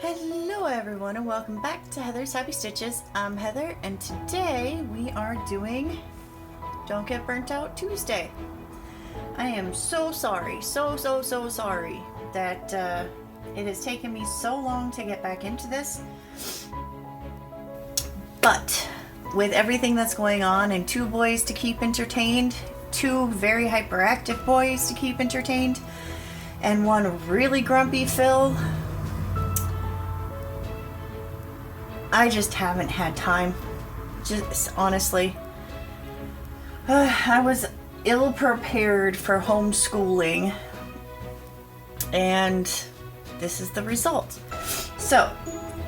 Hello everyone and welcome back to Heather's Happy Stitches. I'm Heather and today we are doing Don't Get Burnt Out Tuesday. I am so sorry, so sorry that it has taken me so long to get back into this. But with everything that's going on and two boys to keep entertained, two very hyperactive boys to keep entertained, and one really grumpy Phil, I just haven't had time. Just honestly, I was ill prepared for homeschooling, and this is the result. So,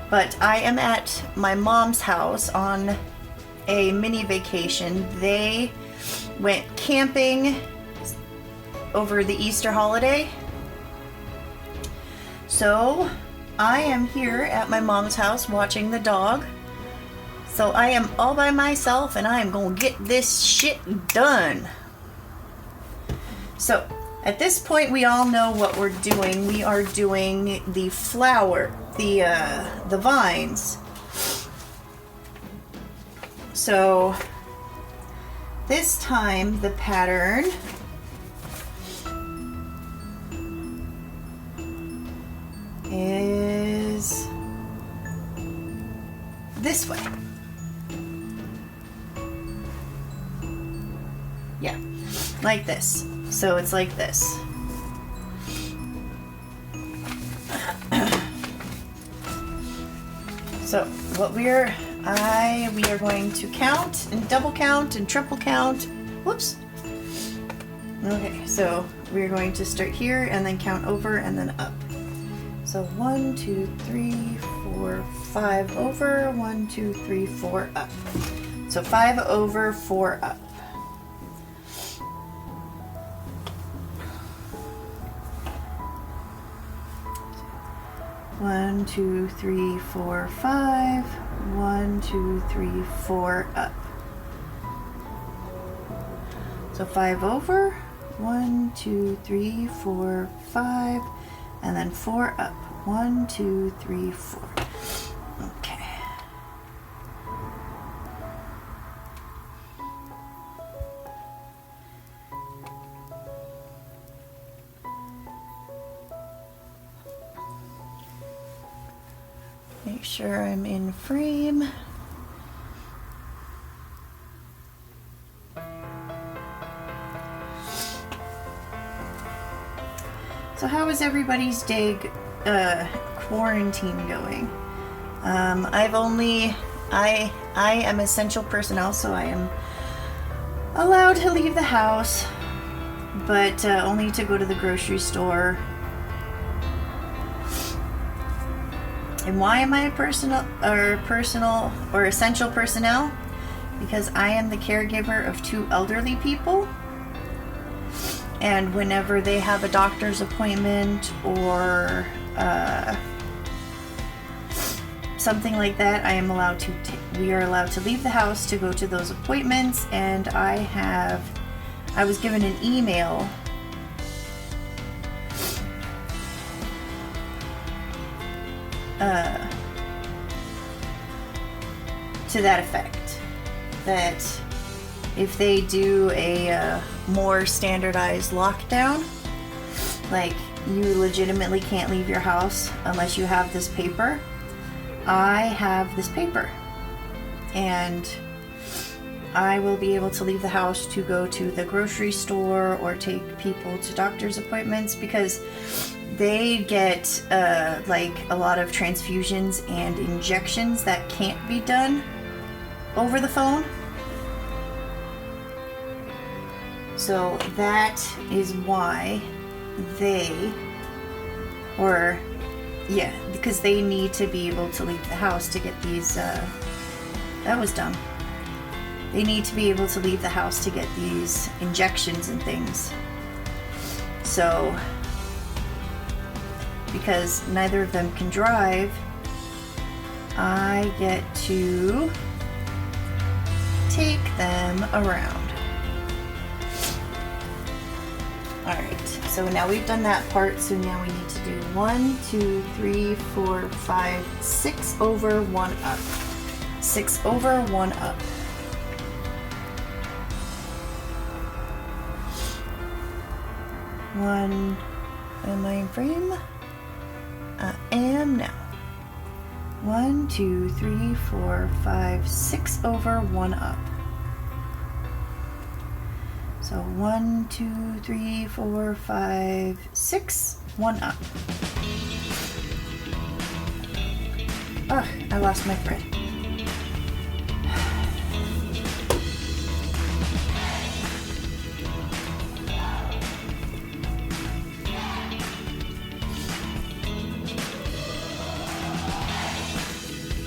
but I am at my mom's house on a mini vacation. They went camping over the Easter holiday. So I am here at my mom's house watching the dog. So I am all by myself and I am going to get this shit done. So at this point we all know what we're doing. We are doing the flower, the vines. So this time the pattern is this way. Yeah, like this. So it's like this. So what we are going to count and double count and triple count. Whoops. Okay, so we're going to start here and then count over and then up. So 1, 2, 3, 4, 5 over, 1, 2, 3, 4 up. So 5 over, 4 up. One, 2, 3, 4, 5. 1, 2, 3, 4 up. So 5 over, 1, 2, 3, 4, 5, and then 4 up. 1, 2, 3, 4. Okay. Make sure I'm in frame. So how is everybody's day quarantine going? I am essential personnel, so I am allowed to leave the house, but only to go to the grocery store. And why am I personal or essential personnel? Because I am the caregiver of 2 elderly people. And whenever they have a doctor's appointment or something like that, we are allowed to leave the house to go to those appointments. And I was given an email to that effect, that if they do a more standardized lockdown, like you legitimately can't leave your house unless you have this paper. I have this paper and I will be able to leave the house to go to the grocery store or take people to doctor's appointments, because they get like a lot of transfusions and injections that can't be done over the phone. So that is why because they need to be able to leave the house to get these, that was dumb. They need to be able to leave the house to get these injections and things. So, because neither of them can drive, I get to take them around. Alright, so now we've done that part, so now we need to do 1, 2, 3, 4, 5, 6 over, 1 up. 6 over, 1 up. One, am I in frame? I am now. 1, 2, 3, 4, 5, 6 over, 1 up. So 1, 2, 3, 4, 5, 6, 1 up. Ugh, I lost my thread.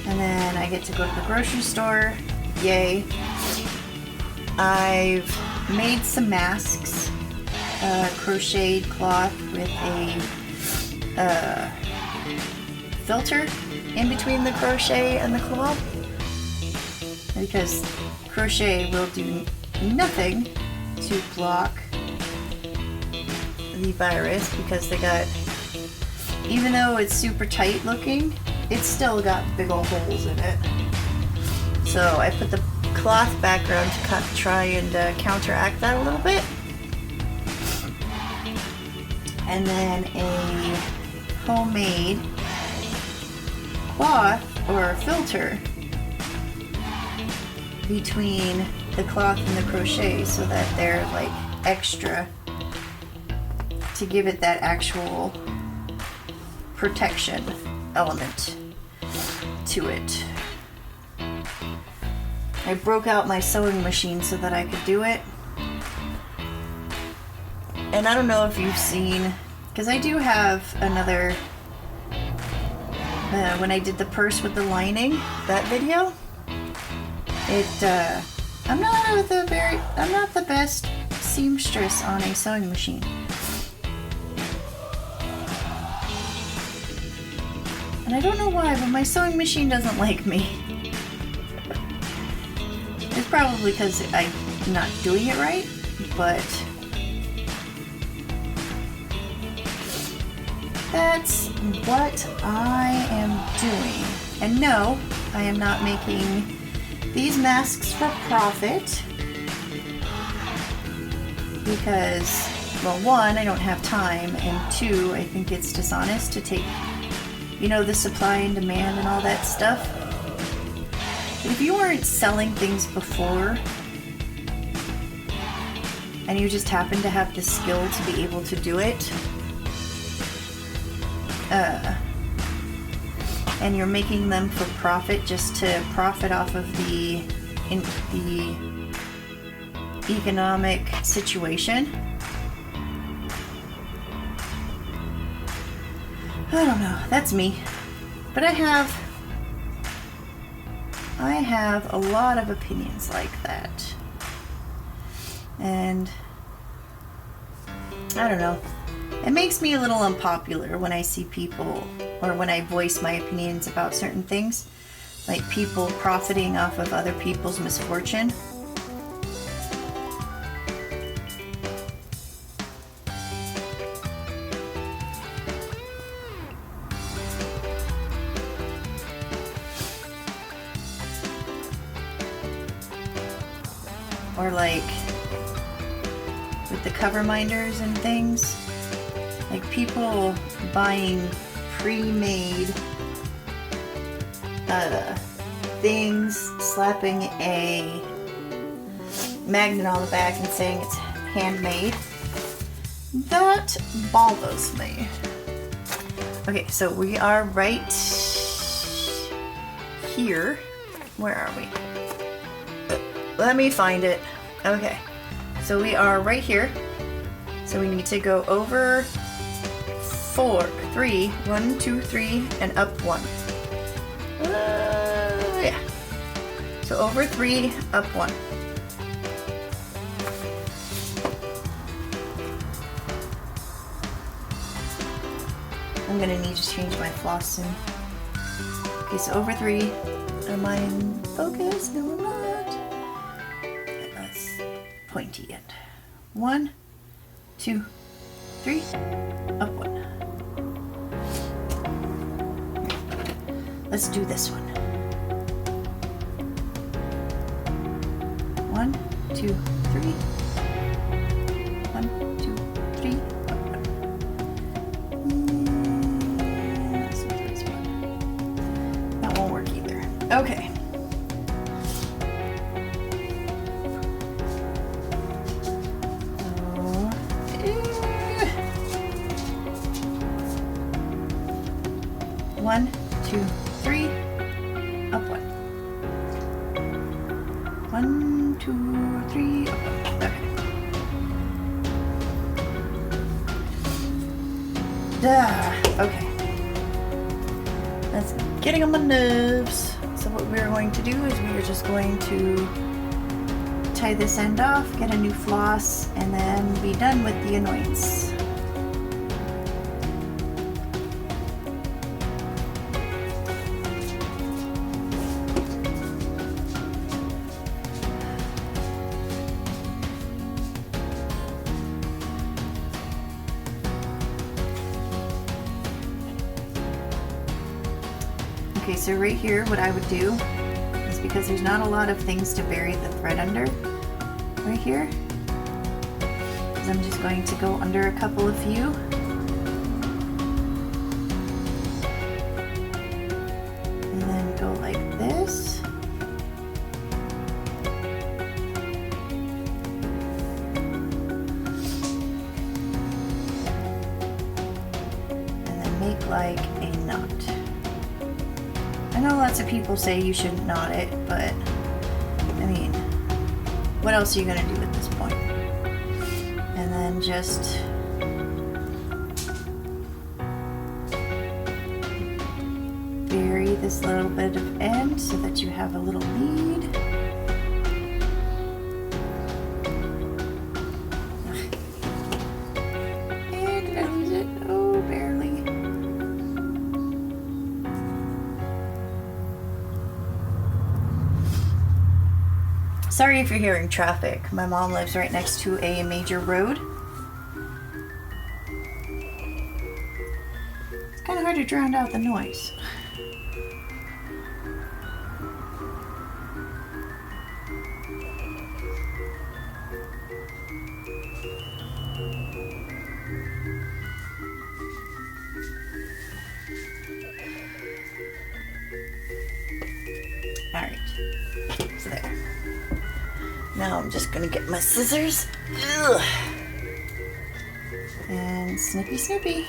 And then I get to go to the grocery store. Yay. I've made some masks, crocheted cloth with a filter in between the crochet and the cloth, because crochet will do nothing to block the virus, because they got, even though it's super tight looking, it's still got big old holes in it. So I put the cloth background to try and counteract that a little bit. And then a homemade cloth or filter between the cloth and the crochet, so that they're like extra to give it that actual protection element to it. I broke out my sewing machine so that I could do it. And I don't know if you've seen, because I do have another, when I did the purse with the lining, that video, I'm not the best seamstress on a sewing machine. And I don't know why, but my sewing machine doesn't like me. It's probably because I'm not doing it right, but that's what I am doing. And no, I am not making these masks for profit, because, well, one, I don't have time, and two, I think it's dishonest to take, you know, the supply and demand and all that stuff. But if you weren't selling things before, and you just happen to have the skill to be able to do it, and you're making them for profit just to profit off of the economic situation, I don't know, that's me. But I have a lot of opinions like that. And I don't know. It makes me a little unpopular when I see people, or when I voice my opinions about certain things, like people profiting off of other people's misfortune. Or like with the cover minders and things, like people buying pre-made things, slapping a magnet on the back and saying it's handmade. That bothers me. Okay, so we are right here. Where are we? Let me find it. Okay, so we are right here. So we need to go over 3, 1, 2, 3, and up 1. Yeah. So over 3, up 1. I'm gonna need to change my floss soon. Okay, so over 3. Am I in focus? No, I'm not. Pointy end. 1, 2, 3, up 1. Let's do this one. 1, 2, 3. 1, 2, 3, up 1. Let's do this one. That won't work either. Okay. One, 2, 3, up 1. 1, 2, 3, up 1. Okay. Okay. That's getting on my nerves. So what we're going to do is we are just going to tie this end off, get a new floss, and then be done with the annoyance. Okay, so right here what I would do is, because there's not a lot of things to bury the thread under right here, is I'm just going to go under a couple of few. And then go like this. And then make like a knot. I know lots of people say you shouldn't knot it, but I mean, what else are you going to do at this point? And then just bury this little bit of end so that you have a little lead. And did I lose it? Oh, barely. Sorry if you're hearing traffic. My mom lives right next to a major road. It's kind of hard to drown out the noise. All right, so there. Now I'm just gonna get my scissors. Ugh. And snippy snippy.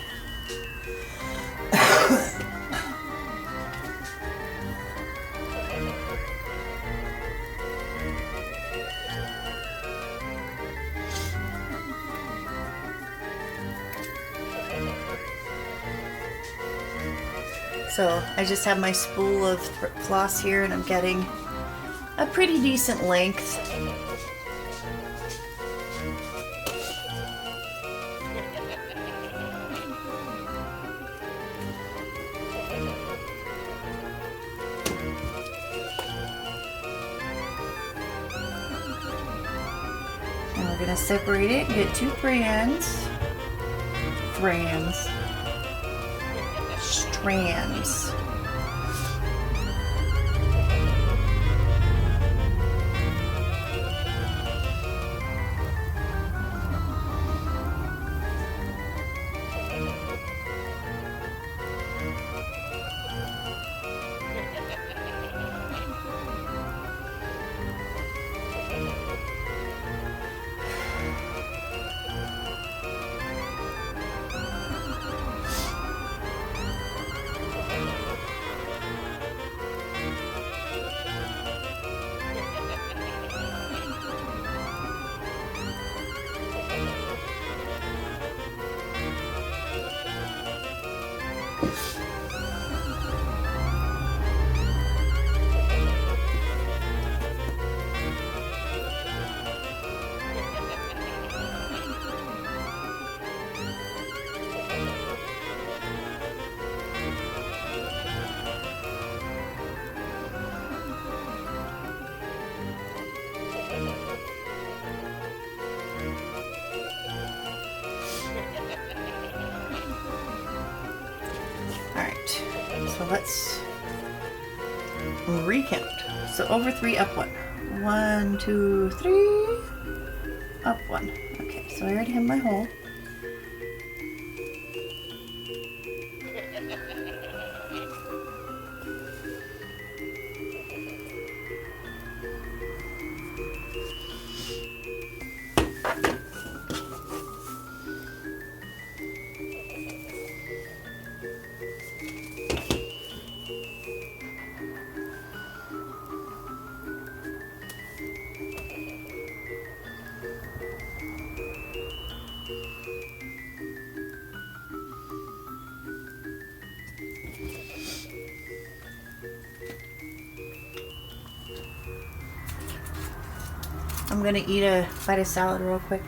So I just have my spool of floss here, and I'm getting a pretty decent length. And we're gonna separate it and get 2 strands. Alright, so let's recount. So over 3, up 1. 1, 2, 3, up 1. Okay, so I already have my hole. I'm gonna eat a bite of salad real quick.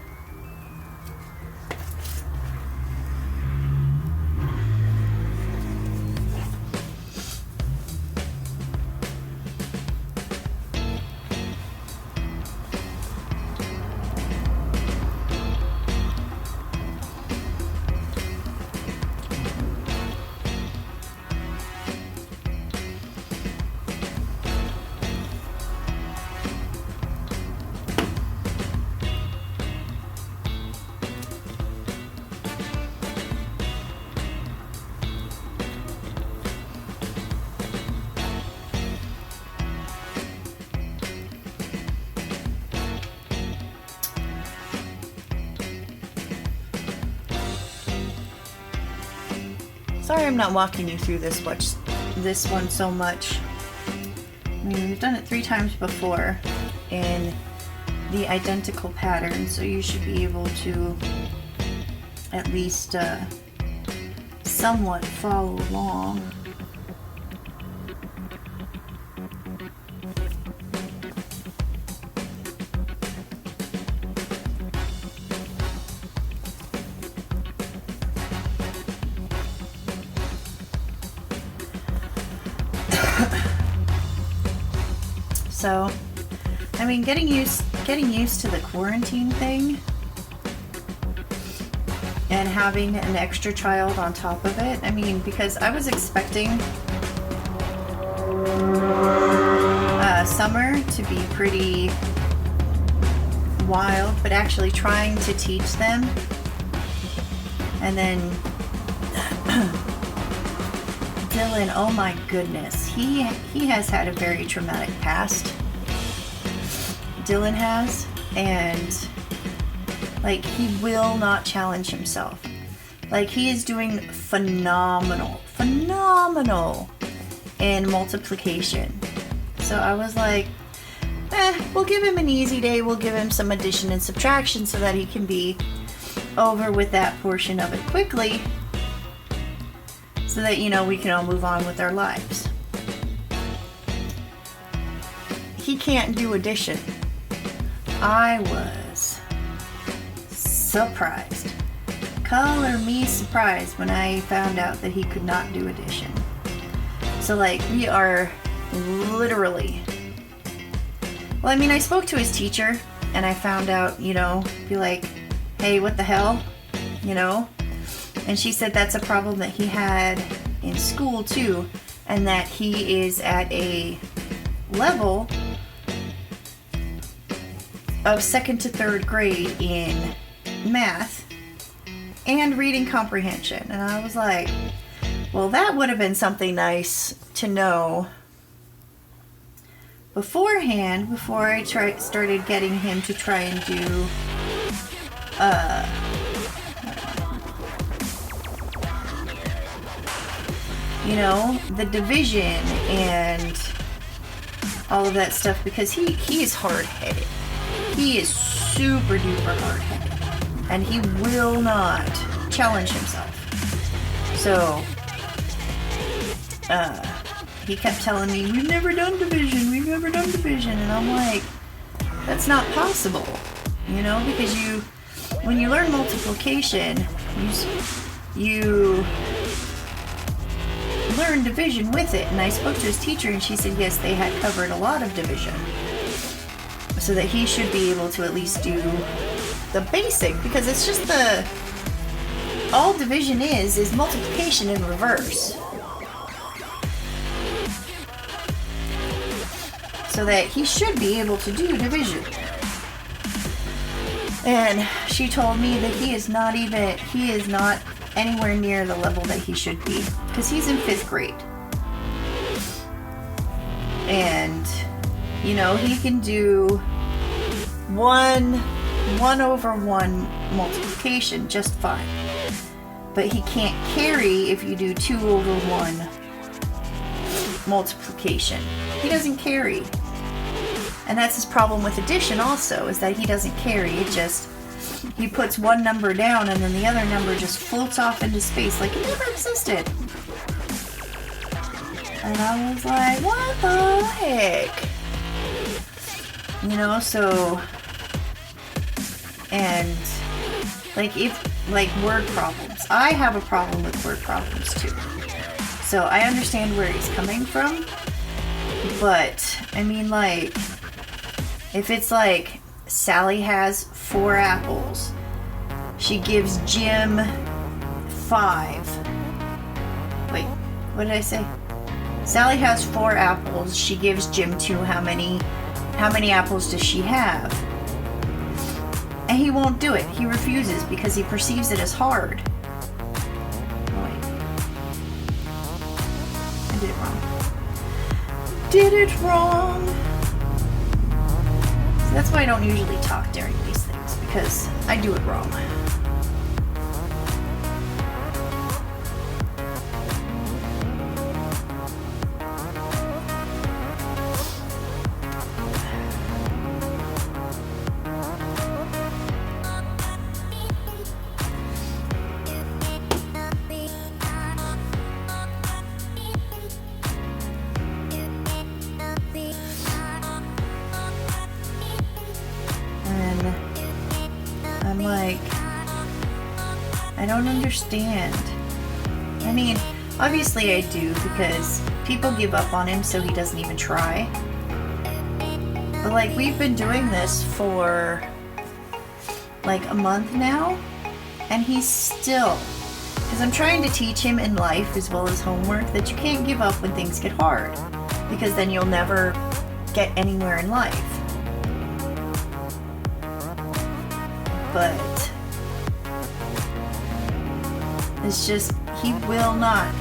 Sorry I'm not walking you through this one so much. I mean, we've done it 3 times before in the identical pattern, so you should be able to at least somewhat follow along. So, I mean, getting used to the quarantine thing and having an extra child on top of it. I mean, because I was expecting summer to be pretty wild, but actually trying to teach them, and then Dylan, oh my goodness, he has had a very traumatic past. Dylan has, and like, he will not challenge himself. Like, he is doing phenomenal in multiplication. So I was like, we'll give him an easy day. We'll give him some addition and subtraction so that he can be over with that portion of it quickly, so that, you know, we can all move on with our lives. He can't do addition. I was surprised. Color me surprised when I found out that he could not do addition. So, like, we are literally... Well, I mean, I spoke to his teacher and I found out, you know, be like, hey, what the hell? You know? And she said that's a problem that he had in school too, and that he is at a level of 2nd to 3rd grade in math and reading comprehension. And I was like, well, that would have been something nice to know beforehand, before I started getting him to try and do you know, the division and all of that stuff, because he is hard-headed. He is super duper hard-headed, and he will not challenge himself. So he kept telling me, we've never done division, and I'm like, that's not possible, you know, because when you learn multiplication, you learn division with it. And I spoke to his teacher and she said yes, they had covered a lot of division, so that he should be able to at least do the basic, because it's just all division is multiplication in reverse. so that he should be able to do division. And she told me that he is not anywhere near the level that he should be, because he's in 5th grade. And, you know, he can do 1/1 multiplication just fine. But he can't carry if you do 2/1 multiplication. He doesn't carry. And that's his problem with addition also, is that he doesn't carry. He puts one number down and then the other number just floats off into space like it never existed. And I was like, what the heck? You know, so, and like word problems. I have a problem with word problems too. So I understand where he's coming from. But, I mean, like, if it's like Sally has 4 apples, she gives Jim 5. Wait, what did I say? Sally has 4 apples, she gives Jim 2. How many apples does she have? And he won't do it. He refuses because he perceives it as hard. Oh, wait. I did it wrong. Did it wrong. So that's why I don't usually talk during these things, because I do it wrong. I'm like, I don't understand. I mean, obviously I do, because people give up on him so he doesn't even try. But like, we've been doing this for like a month now, and he's still, because I'm trying to teach him in life as well as homework that you can't give up when things get hard, because then you'll never get anywhere in life. But it's just, he will not.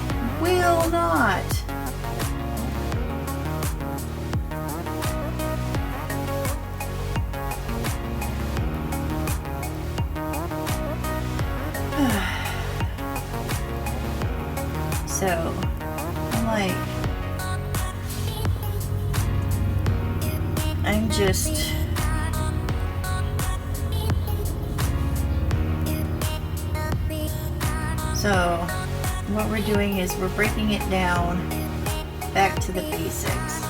So, I'm like, I'm just, so what we're doing is we're breaking it down back to the basics.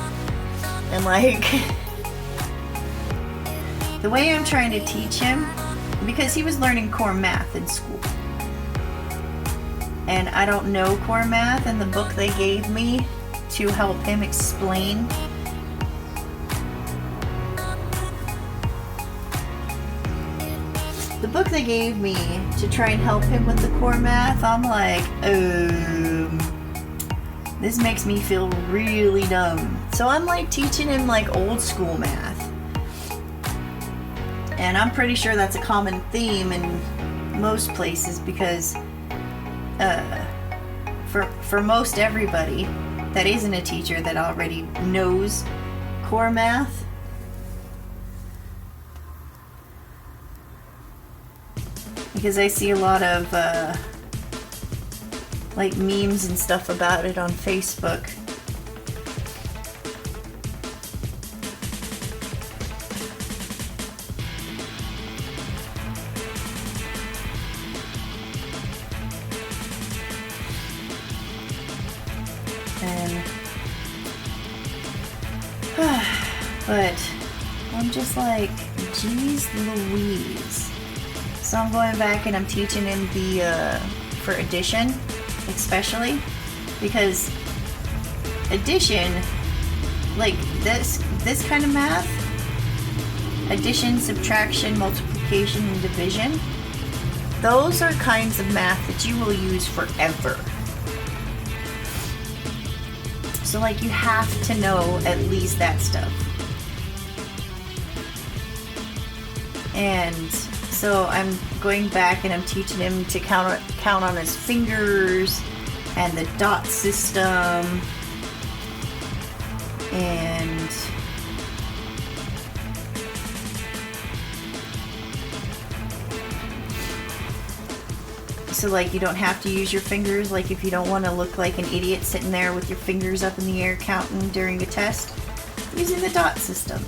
And like, the way I'm trying to teach him, because he was learning core math in school, and I don't know core math, and the book they gave me to help him explain to try and help him with the core math, I'm like, this makes me feel really dumb. So I'm like teaching him like old school math. And I'm pretty sure that's a common theme in most places, because for most everybody that isn't a teacher that already knows core math, because I see a lot of like memes and stuff about it on Facebook. And but I'm just like, geez Louise. So I'm going back and I'm teaching him the for addition, especially because addition, like this kind of math, addition, subtraction, multiplication, and division, those are kinds of math that you will use forever. So like, you have to know at least that stuff. And so I'm going back and I'm teaching him to count on his fingers and the dot system. And so like you don't have to use your fingers, like if you don't want to look like an idiot sitting there with your fingers up in the air counting during a test, using the dot system.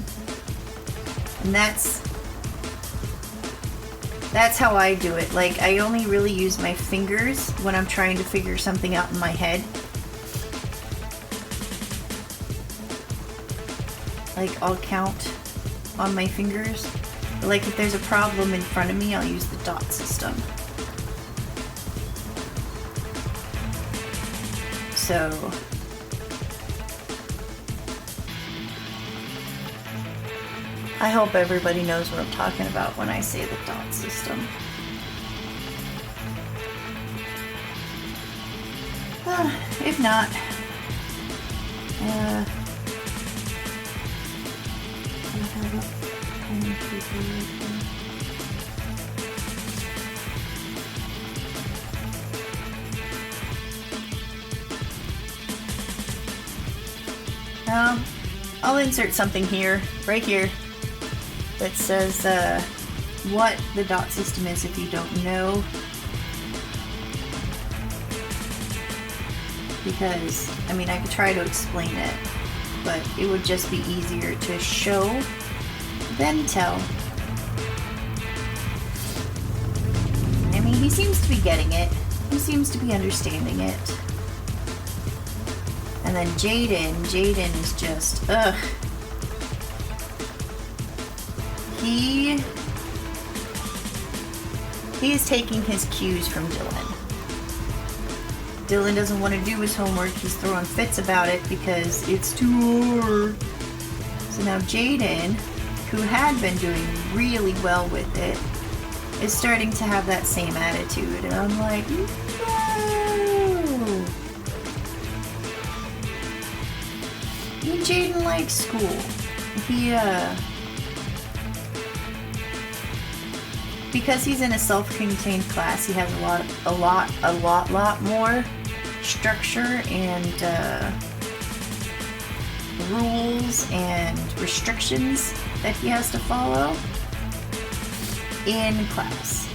And that's how I do it. Like I only really use my fingers when I'm trying to figure something out in my head. Like I'll count on my fingers. But like if there's a problem in front of me, I'll use the dot system. So I hope everybody knows what I'm talking about when I say the dot system. If not, I have a pen and paper right here. I'll insert something here, right here, that says what the dot system is if you don't know. Because, I mean, I could try to explain it, but it would just be easier to show than tell. I mean, he seems to be getting it. He seems to be understanding it. And then Jaden is just, ugh. He is taking his cues from Dylan. Dylan doesn't want to do his homework. He's throwing fits about it because it's too hard. So now Jaden, who had been doing really well with it, is starting to have that same attitude. And I'm like, no. Jaden likes school. Because he's in a self-contained class, he has a lot more structure and rules and restrictions that he has to follow in class.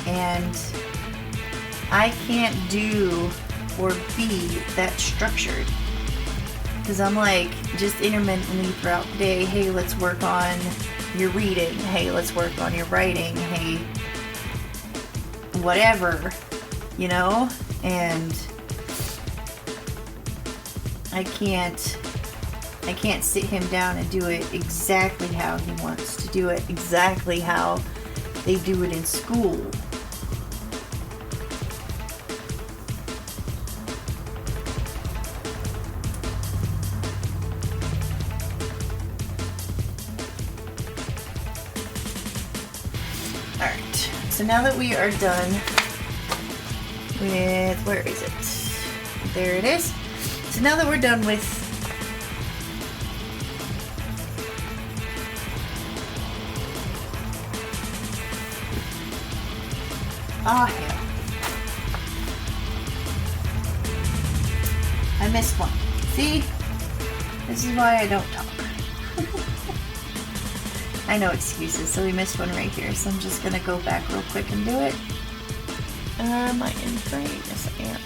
And I can't do or be that structured. Because I'm like, just intermittently throughout the day, hey, let's work on your reading, hey, let's work on your writing, hey, whatever, you know? And I can't sit him down and do it exactly how he wants to do it, exactly how they do it in school. Alright, so now that we are done with, where is it? There it is. So now that we're done with hell. I missed one. See? This is why I don't talk. I know excuses, so we missed one right here, so I'm just gonna go back real quick and do it. Am I in frame? Yes, I am.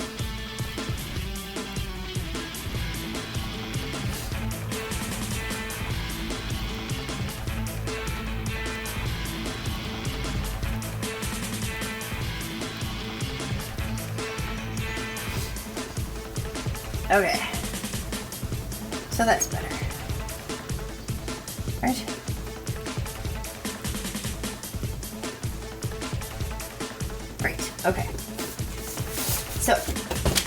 Okay. So that's better. Right? Great. Okay. So,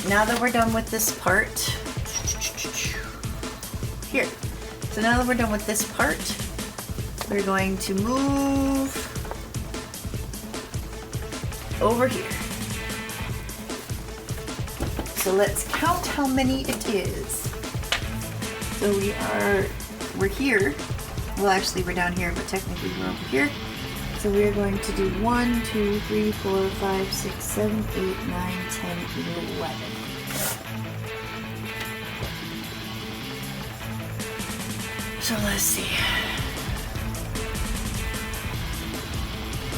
now that we're done with this part, here. So now that we're done with this part, we're going to move over here. So let's count how many it is. So we're here. Well, actually we're down here, but technically we're over here. So we're going to do 1, 2, 3, 4, 5, 6, 7, 8, 9, 10, 11. So let's see.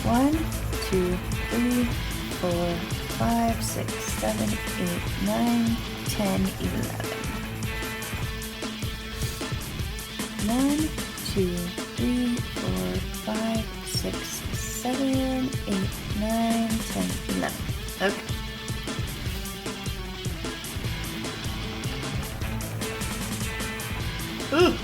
1, 2, 3, 4, 5, 6, 7, 8, 9, 10, 11. 1, 2, 3, 4, 5, 6, 7, 8, 9, 10, 11. Okay. Ooh.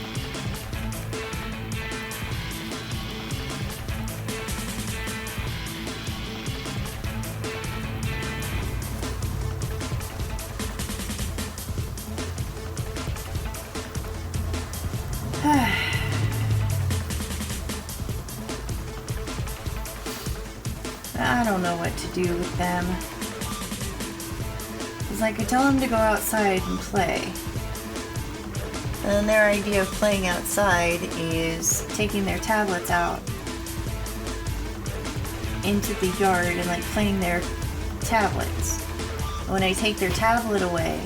I don't know what to do with them. It's like I tell them to go outside and play. And their idea of playing outside is taking their tablets out into the yard and like playing their tablets. When I take their tablet away,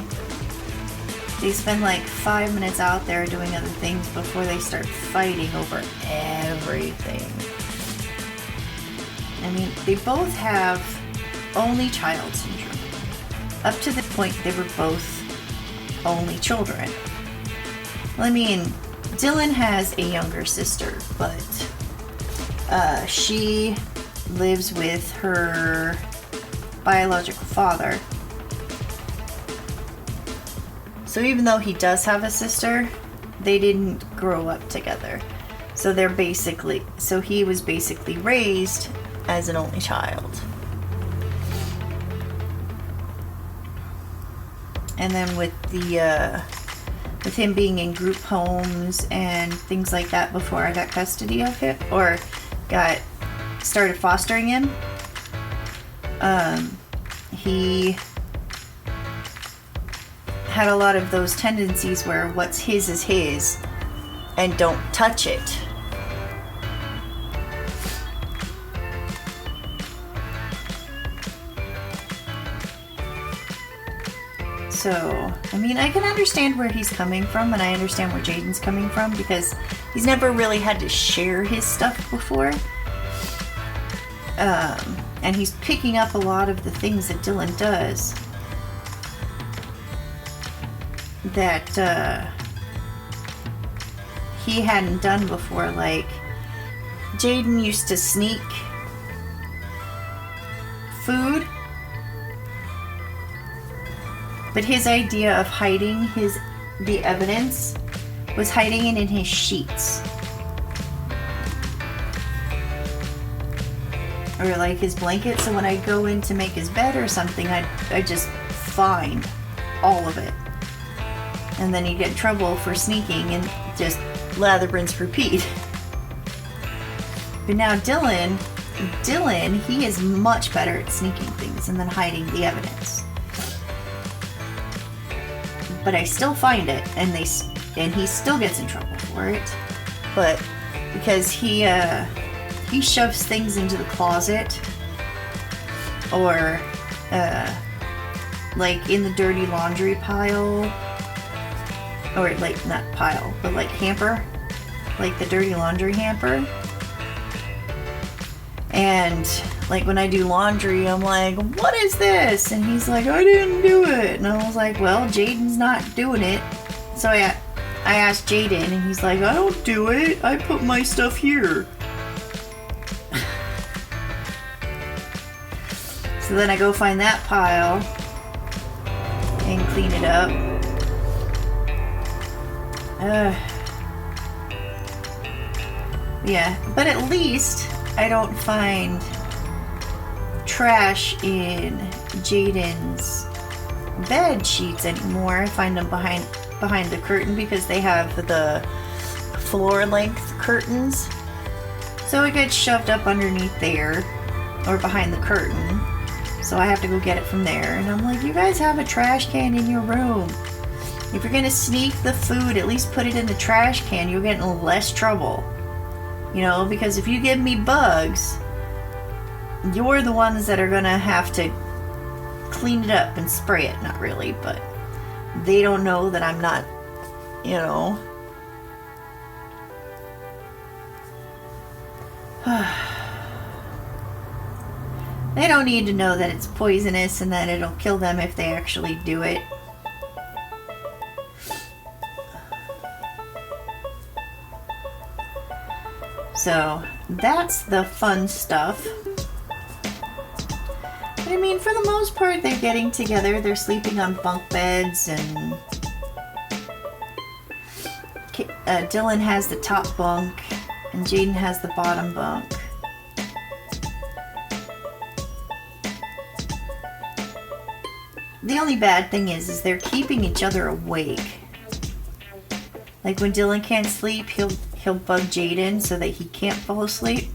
they spend like 5 minutes out there doing other things before they start fighting over everything. I mean, they both have only child syndrome. Up to this point, they were both only children. Well, I mean, Dylan has a younger sister, but she lives with her biological father. So even though he does have a sister, they didn't grow up together. So he was basically raised as an only child. And then with him being in group homes and things like that before I got custody of him or started fostering him, he had a lot of those tendencies where what's his is his and don't touch it. So, I mean, I can understand where he's coming from, and I understand where Jaden's coming from, because he's never really had to share his stuff before. And he's picking up a lot of the things that Dylan does that he hadn't done before. Like, Jaden used to sneak food, but his idea of hiding the evidence was hiding it in his sheets. Or like his blanket, so when I go in to make his bed or something, I just find all of it. And then he'd get in trouble for sneaking and just lather, rinse, repeat. But now Dylan, he is much better at sneaking things and then hiding the evidence. But I still find it, and he still gets in trouble for it. But because he shoves things into the closet, or like in the dirty laundry pile, or like not pile, but like hamper, like the dirty laundry hamper. And like when I do laundry, I'm like, what is this? And he's like, I didn't do it. And I was like, well, Jaden's not doing it. So I asked Jaden, and he's like, I don't do it. I put my stuff here. So then I go find that pile and clean it up. Yeah, but at least I don't find trash in Jaden's bed sheets anymore. I find them behind the curtain because they have the floor length curtains. So it gets shoved up underneath there or behind the curtain. So I have to go get it from there. And I'm like, you guys have a trash can in your room. If you're gonna sneak the food, at least put it in the trash can. You'll get in less trouble. You know, because if you give me bugs, you're the ones that are gonna have to clean it up and spray it. Not really, but they don't know that I'm not, you know. They don't need to know that it's poisonous and that it'll kill them if they actually do it. So that's the fun stuff. But I mean, for the most part, they're getting together. They're sleeping on bunk beds, and Dylan has the top bunk, and Jaden has the bottom bunk. The only bad thing is they're keeping each other awake. Like when Dylan can't sleep, he'll bug Jaden so that he can't fall asleep.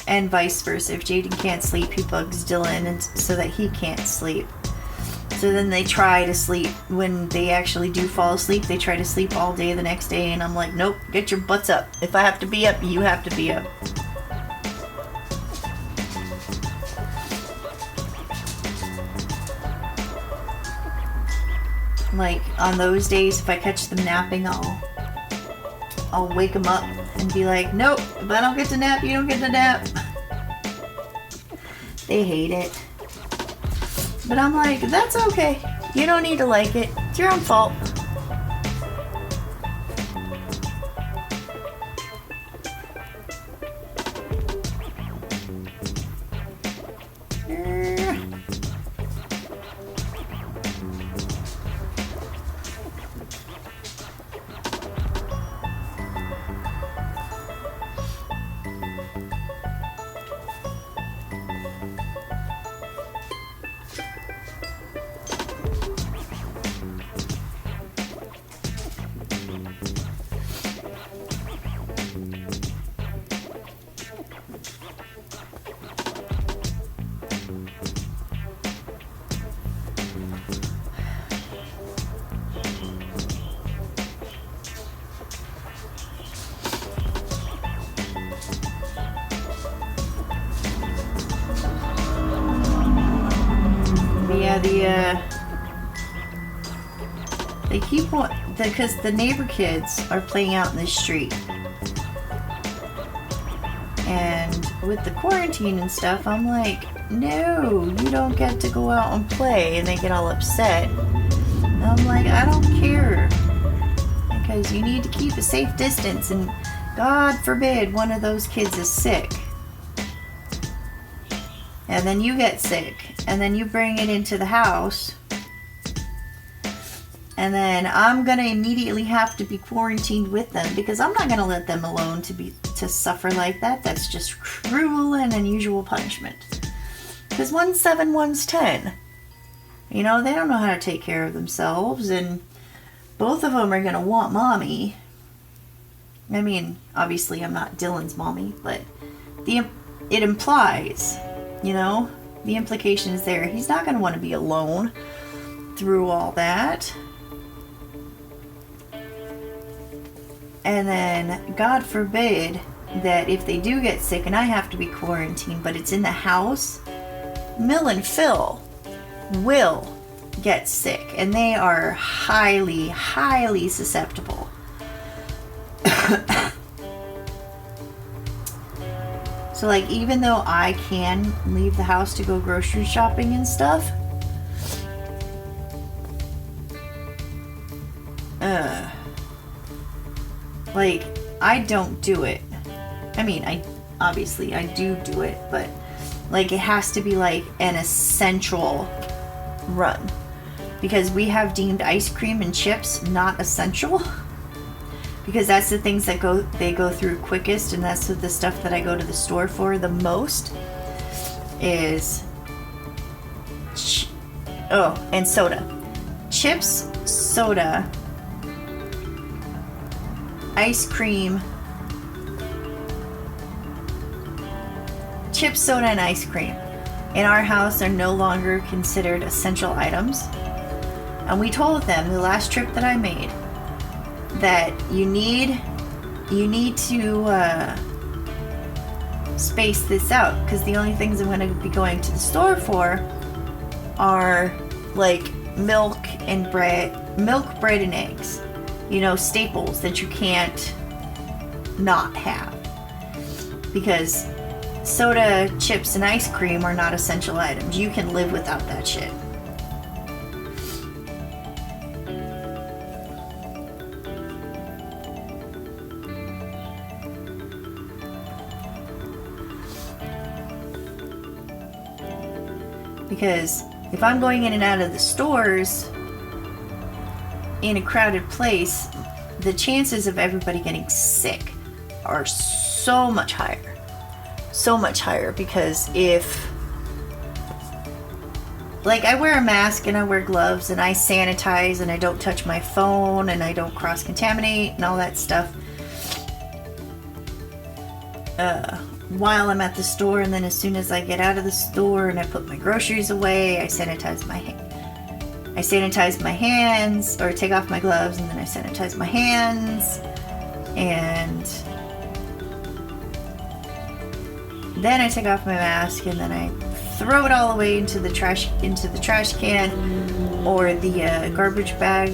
And vice versa. If Jaden can't sleep, he bugs Dylan and so that he can't sleep. So then they try to sleep. When they actually do fall asleep, they try to sleep all day the next day. And I'm like, nope, get your butts up. If I have to be up, you have to be up. Like, on those days, if I catch them napping, I'll wake them up and be like, nope, if I don't get to nap, you don't get to nap. They hate it. But I'm like, that's okay. You don't need to like it. It's your own fault. They keep on, because the neighbor kids are playing out in the street. And with the quarantine and stuff, I'm like, no, you don't get to go out and play. And they get all upset. And I'm like, I don't care. Because you need to keep a safe distance. And God forbid one of those kids is sick. And then you get sick. And then you bring it into the house. And then I'm going to immediately have to be quarantined with them because I'm not going to let them alone to suffer like that. That's just cruel and unusual punishment. Because one's 7, one's 10. You know, they don't know how to take care of themselves, and both of them are going to want mommy. I mean, obviously I'm not Dylan's mommy, but it implies, you know, the implication is there. He's not going to want to be alone through all that. And then, God forbid that if they do get sick and I have to be quarantined, but it's in the house, Mill and Phil will get sick. And they are highly, highly susceptible. So, like, even though I can leave the house to go grocery shopping and stuff, like, I don't do it. I mean, I do it, but like it has to be like an essential run because we have deemed ice cream and chips not essential because that's the things that they go through quickest, and that's the stuff that I go to the store for the most is and soda. Chips, soda, ice cream, chips, soda, and ice cream in our house are no longer considered essential items. And we told them the last trip that I made that you need to space this out, because the only things I'm going to be going to the store for are like milk, bread, and eggs. You know, staples that you can't not have. Because soda, chips, and ice cream are not essential items. You can live without that shit. Because if I'm going in and out of the stores in a crowded place, the chances of everybody getting sick are so much higher. So much higher, because if, like, I wear a mask and I wear gloves and I sanitize and I don't touch my phone and I don't cross-contaminate and all that stuff while I'm at the store, and then as soon as I get out of the store and I put my groceries away, I sanitize my hands, or take off my gloves and then I sanitize my hands, and then I take off my mask and then I throw it all away into the trash can or the garbage bag,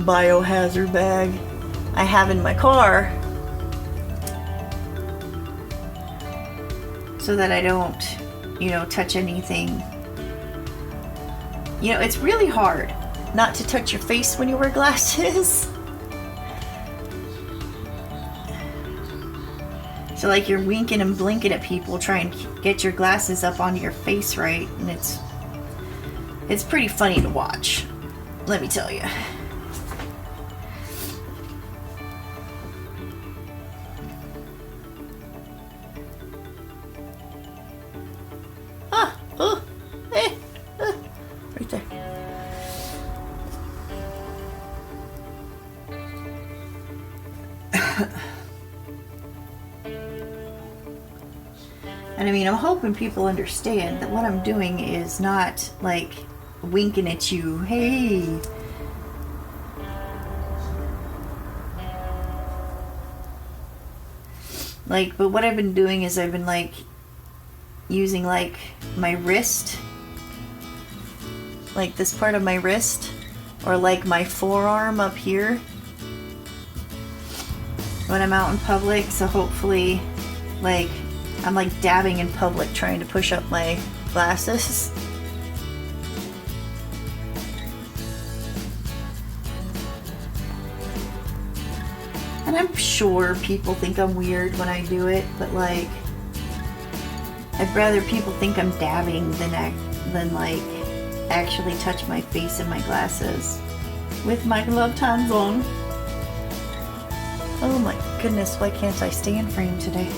biohazard bag I have in my car, so that I don't, you know, touch anything. You know, it's really hard not to touch your face when you wear glasses. So like you're winking and blinking at people trying to get your glasses up onto your face right, and it's pretty funny to watch, let me tell you. Right there. And I mean, I'm hoping people understand that what I'm doing is not like winking at you, hey. Like, but what I've been doing is I've been like using like my wrist, like this part of my wrist, or like my forearm up here when I'm out in public. So hopefully, like, I'm like dabbing in public trying to push up my glasses. And I'm sure people think I'm weird when I do it, but like, I'd rather people think I'm dabbing than like actually touch my face in my glasses with my gloved hands on. Oh my goodness, why can't I stay in frame today?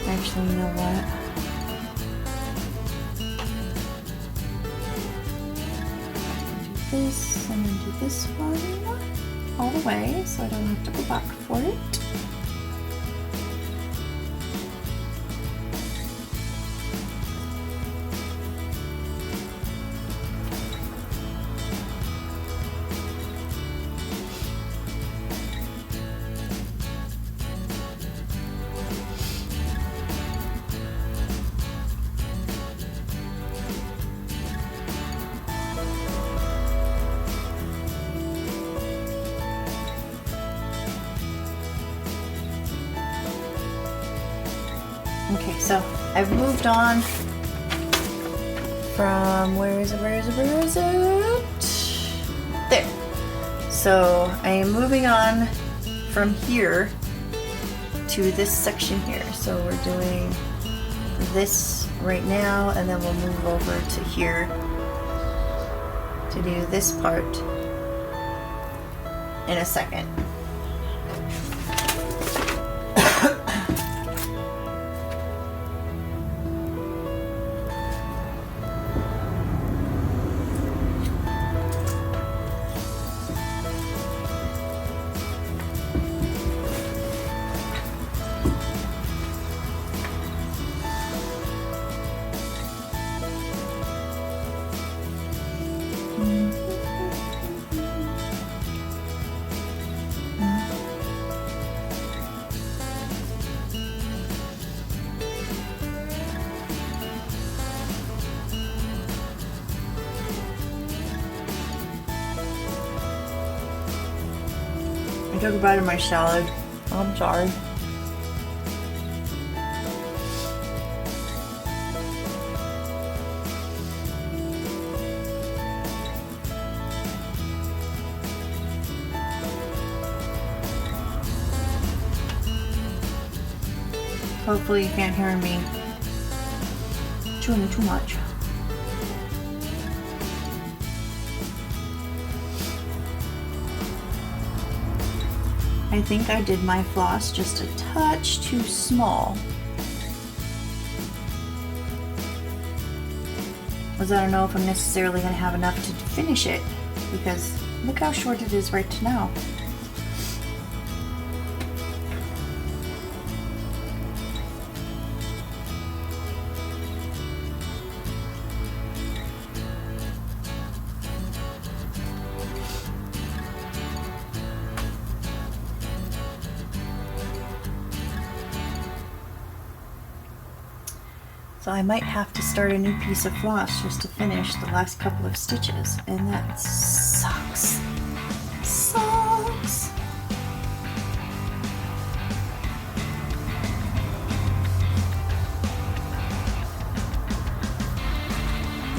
Actually, you know what? I'm gonna do this, and then do this one all the way, so I don't have to go back for it. Okay, so I've moved on from, where is it? There. So I am moving on from here to this section here. So we're doing this right now, and then we'll move over to here to do this part in a second. I took a bite of my salad. I'm sorry. Hopefully you can't hear me chewing too much. I think I did my floss just a touch too small. Because I don't know if I'm necessarily going to have enough to finish it, because look how short it is right now. So I might have to start a new piece of floss just to finish the last couple of stitches, and that sucks. Sucks.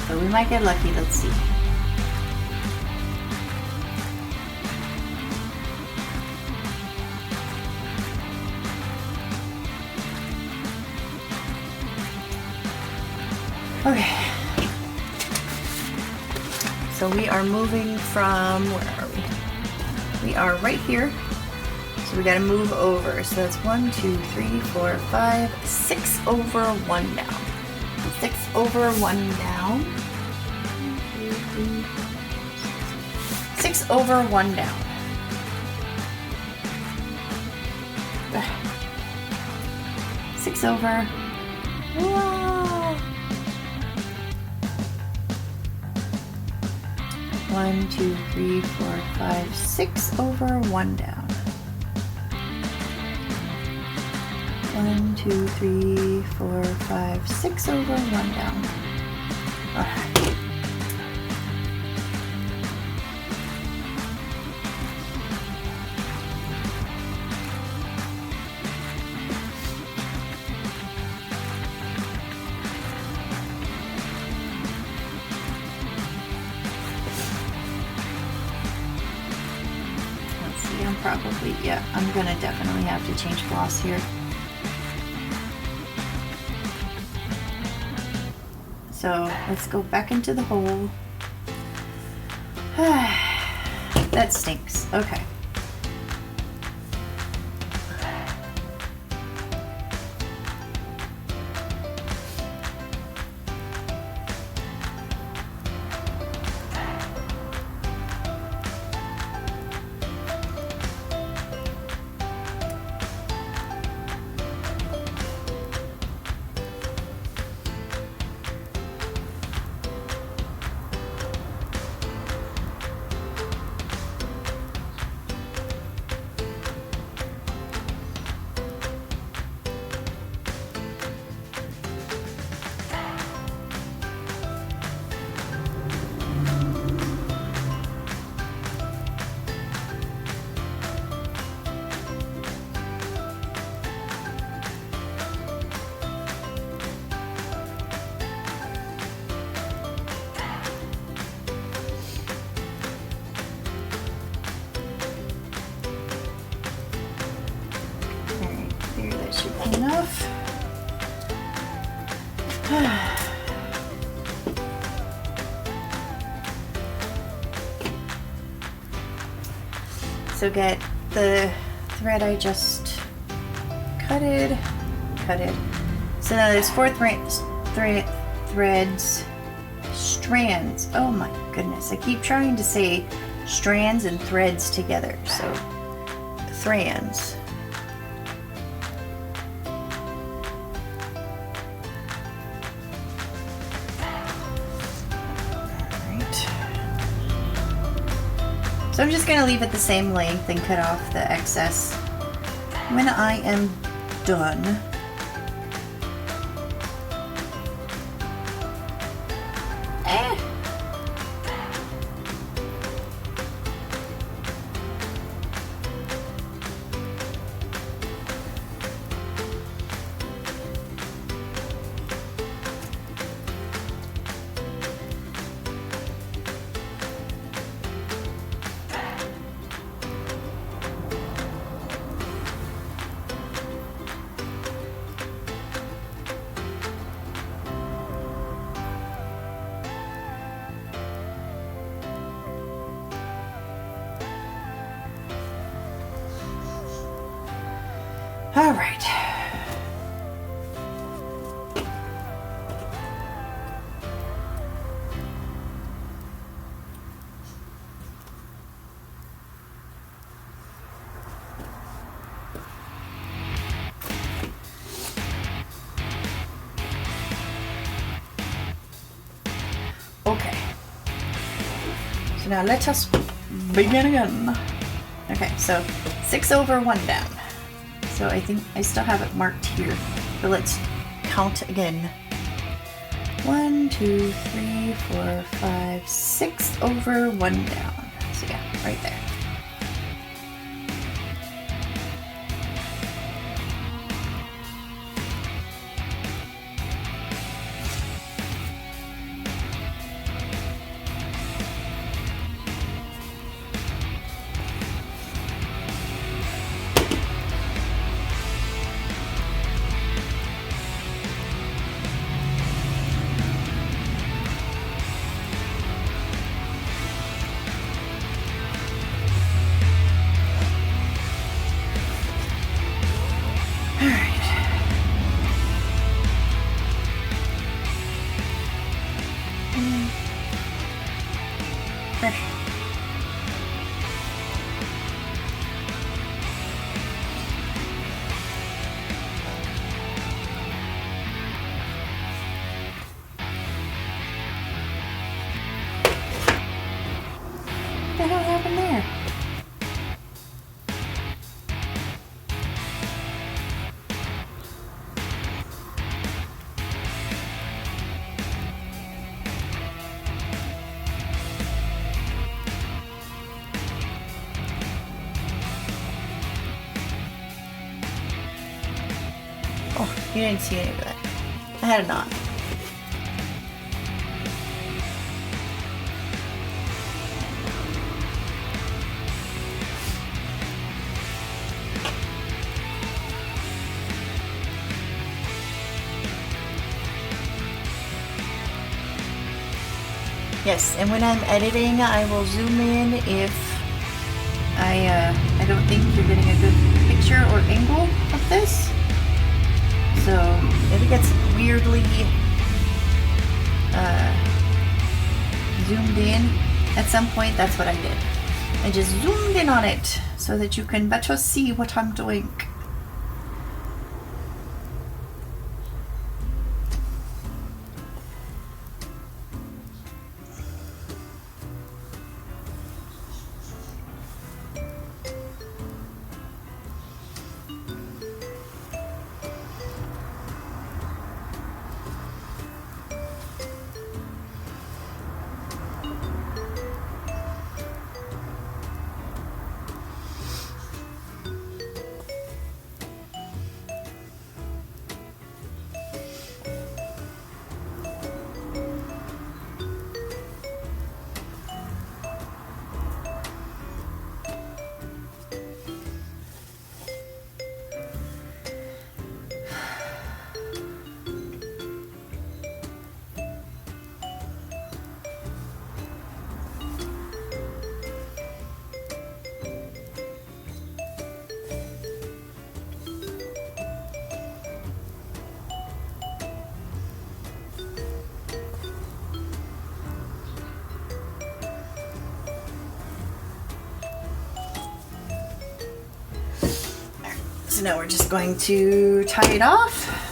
But we might get lucky, let's see. Okay, so we are moving from, where are we? We are right here, so we gotta move over. So that's 1, 2, 3, 4, 5, 6 over 1 down. 6 over 1 down. 6 over 1 down. 6 over. Whoa. 1, 2, 3, 4, 5, 6 over 1 down. 1, 2, 3, 4, 5, 6 over 1 down. Alright. Probably, yeah, I'm gonna definitely have to change floss here. So let's go back into the hole. That stinks. Okay. Enough. also get the thread I just cutted. So now there's 4 threads, strands. Oh my goodness, I keep trying to say strands and threads together. So strands. So I'm just going to leave it the same length and cut off the excess when I am done. All right. Okay. So now let us begin again. Okay, so 6 over 1 down. So I think I still have it marked here, but let's count again. 1, 2, 3, 4, 5, 6 over 1 down. So yeah, right there. What the hell happened there? Oh, you didn't see any of that. I had a knot. Yes, and when I'm editing, I will zoom in if I don't think you're getting a good picture or angle of this. So if it gets weirdly zoomed in at some point, that's what I did. I just zoomed in on it so that you can better see what I'm doing. So now we're just going to tie it off.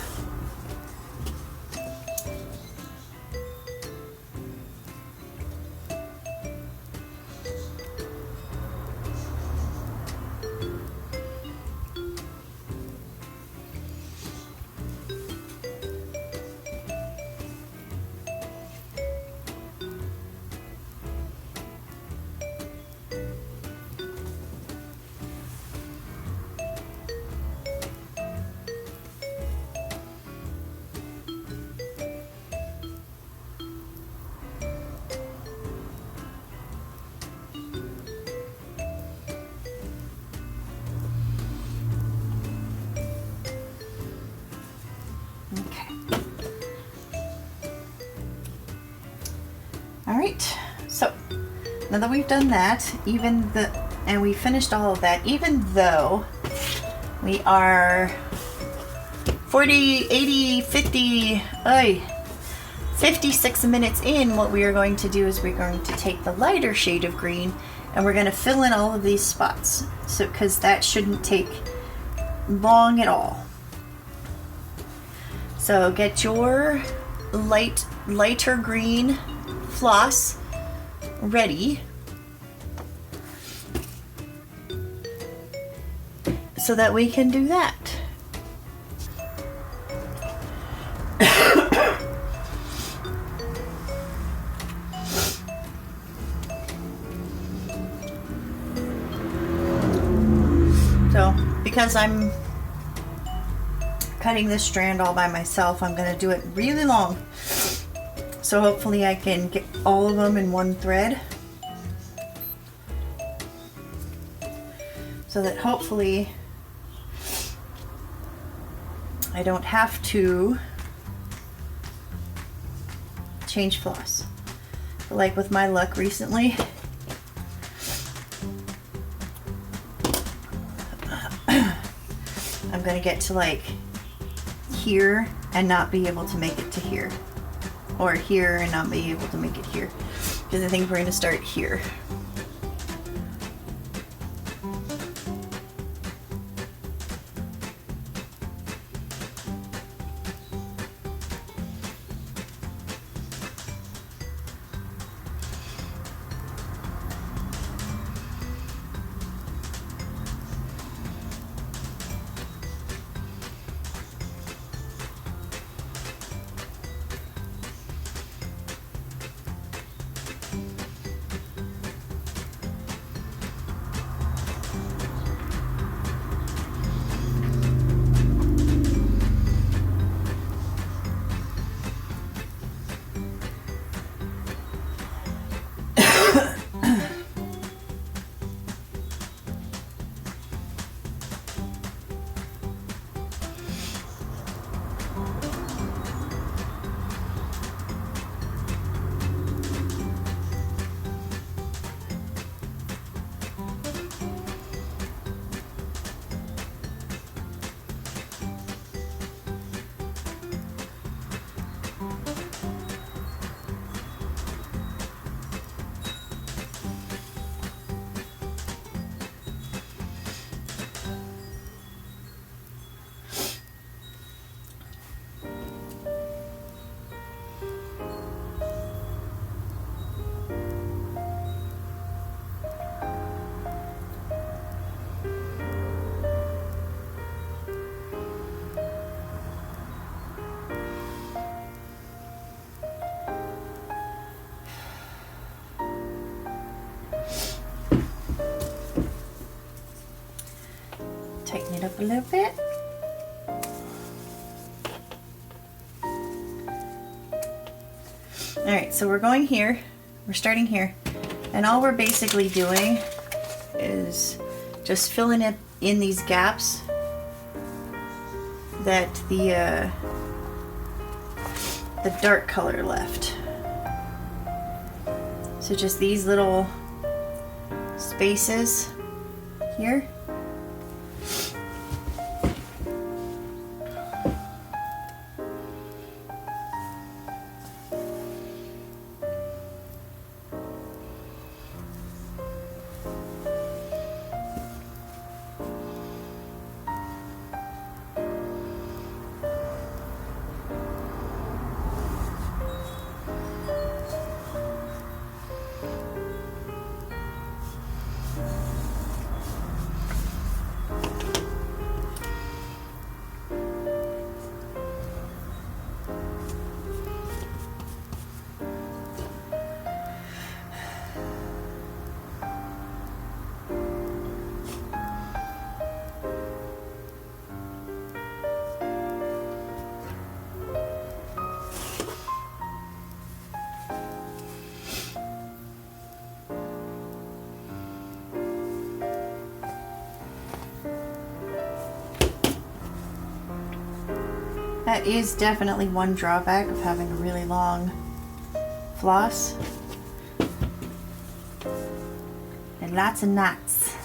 All right, so now that we've done that, and we finished all of that, even though we are 40, 80, 50, 56 minutes in, what we are going to do is we're going to take the lighter shade of green and we're going to fill in all of these spots. So, because that shouldn't take long at all. So get your lighter green floss ready so that we can do that. So because I'm cutting this strand all by myself, I'm going to do it really long. So hopefully I can get all of them in one thread. So that hopefully I don't have to change floss. But like with my luck recently, I'm gonna get to like here and not be able to make it to here. Or here and not be able to make it here. Because I think we're gonna start here. Tighten it up a little bit. All right, so we're going here. We're starting here. And all we're basically doing is just filling it in these gaps that the dark color left. So just these little spaces here. That is definitely one drawback of having a really long floss. And lots of knots.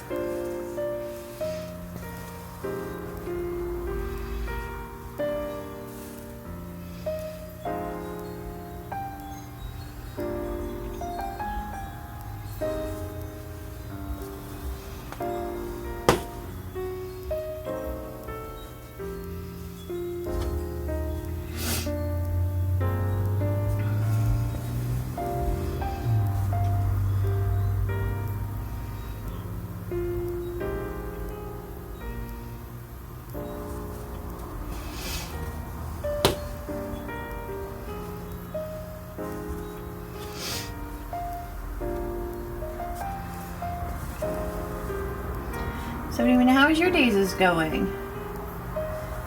So, I mean, how is your days going?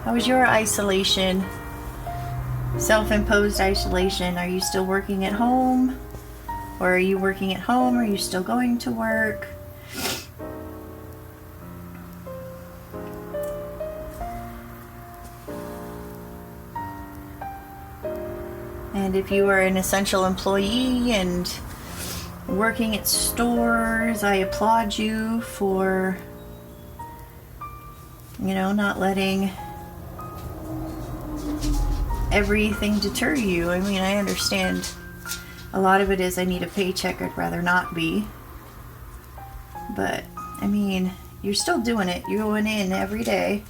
How is your isolation? Self-imposed isolation? Are you still working at home? Or are you working at home? Are you still going to work? And if you are an essential employee and working at stores, I applaud you for, you know, not letting everything deter you. I mean, I understand a lot of it is I need a paycheck, I'd rather not be. But, I mean, you're still doing it. You're going in every day.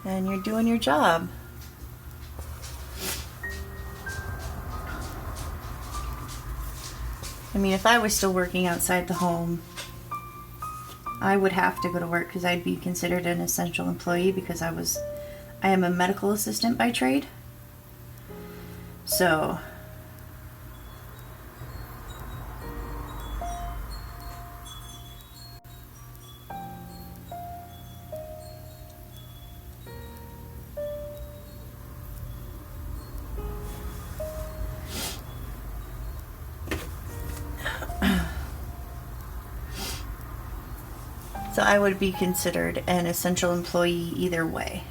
And you're doing your job. I mean, if I was still working outside the home, I would have to go to work because I'd be considered an essential employee because I am a medical assistant by trade. So, I would be considered an essential employee either way.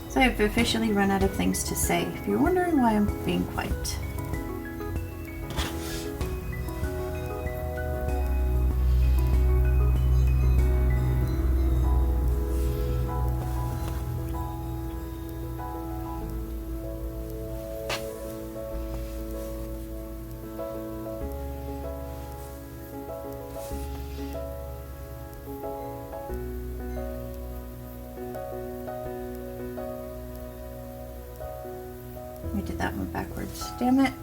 So I've officially run out of things to say, if you're wondering why I'm being quiet. I did that one backwards, damn it.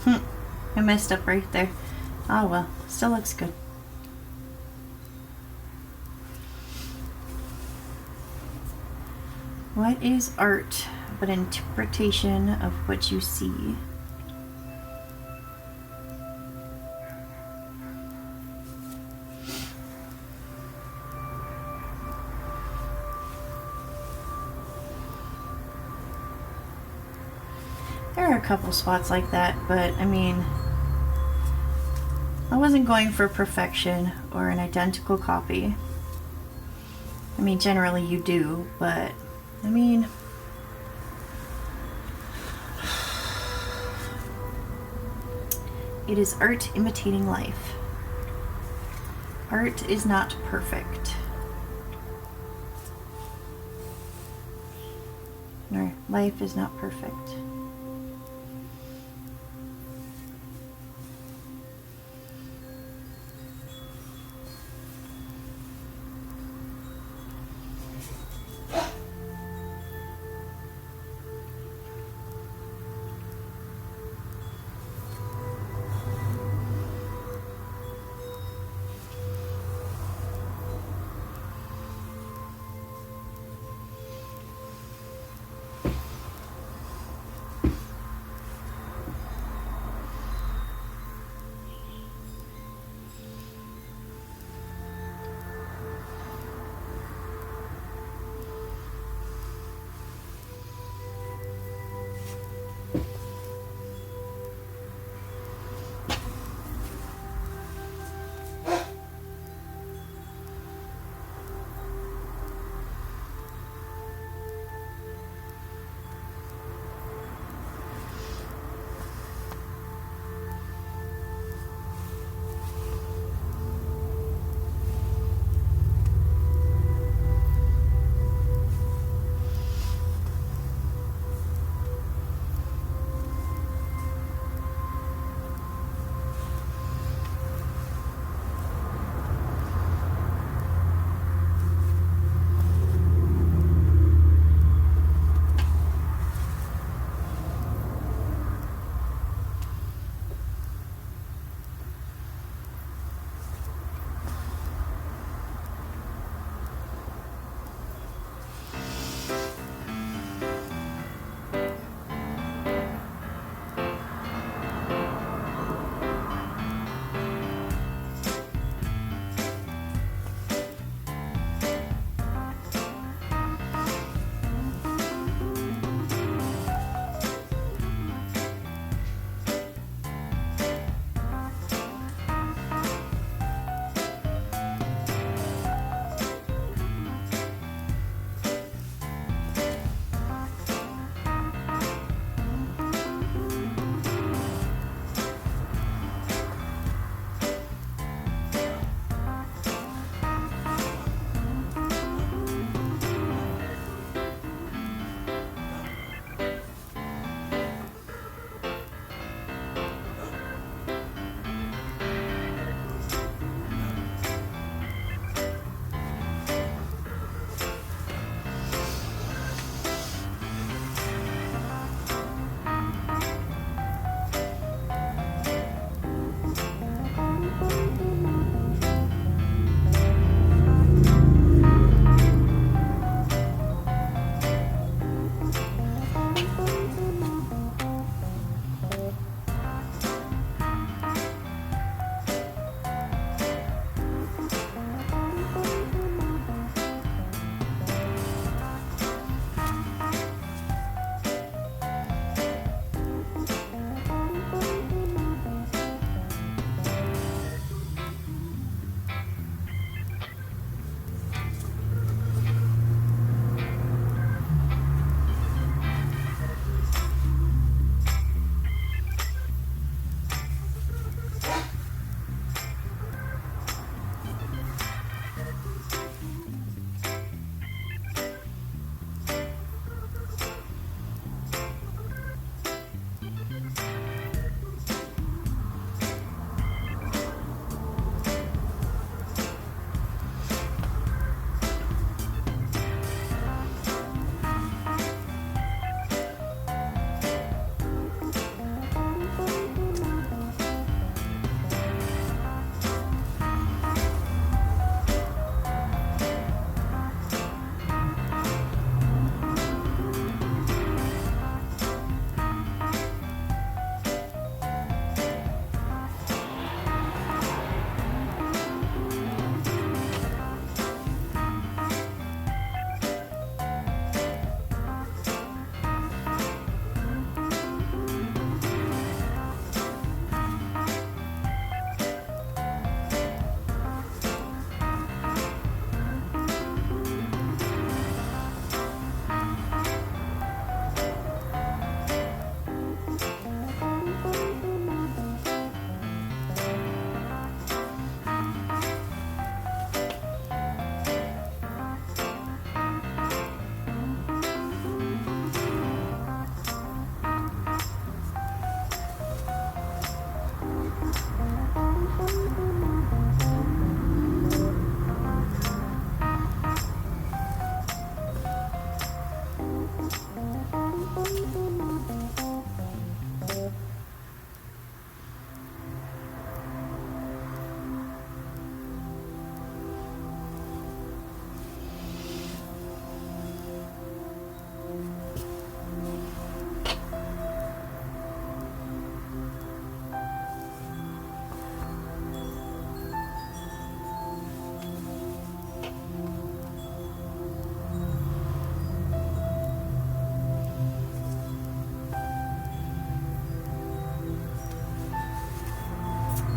I messed up right there. Oh well, still looks good. What is art but interpretation of what you see? There are a couple spots like that, but I mean, I wasn't going for perfection or an identical copy. I mean, generally you do, but I mean, it is art imitating life. Art is not perfect. Or life is not perfect.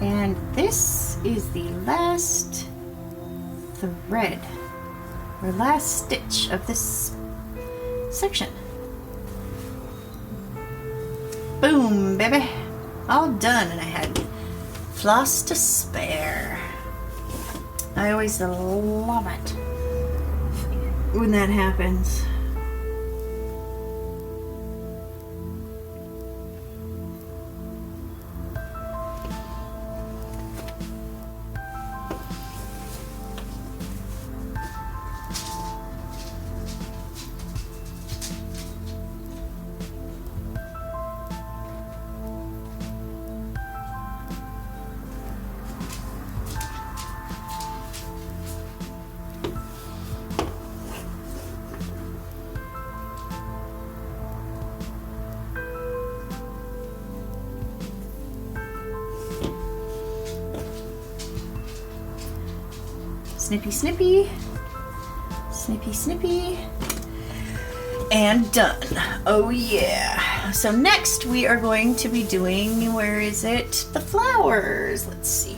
And this is the last thread, or last stitch of this section. Boom, baby. All done, and I had floss to spare. I always love it when that happens. Snippy, snippy, snippy, snippy, and done. Oh yeah. So next we are going to be doing, where is it? The flowers. Let's see.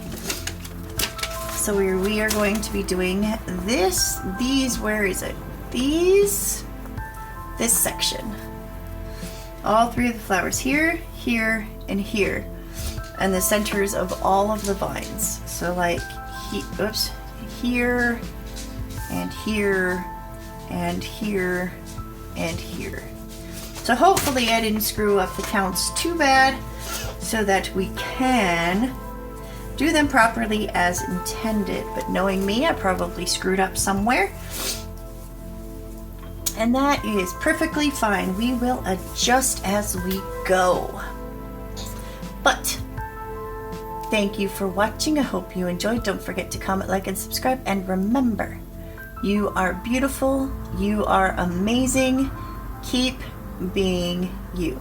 So we are going to be doing these, where is it? This section. All three of the flowers here, here, and here. And the centers of all of the vines. So like, here, and here, and here, and here. So hopefully I didn't screw up the counts too bad, so that we can do them properly as intended. But knowing me, I probably screwed up somewhere. And that is perfectly fine. We will adjust as we go. But thank you for watching. I hope you enjoyed. Don't forget to comment, like, and subscribe. And remember, you are beautiful. You are amazing. Keep being you.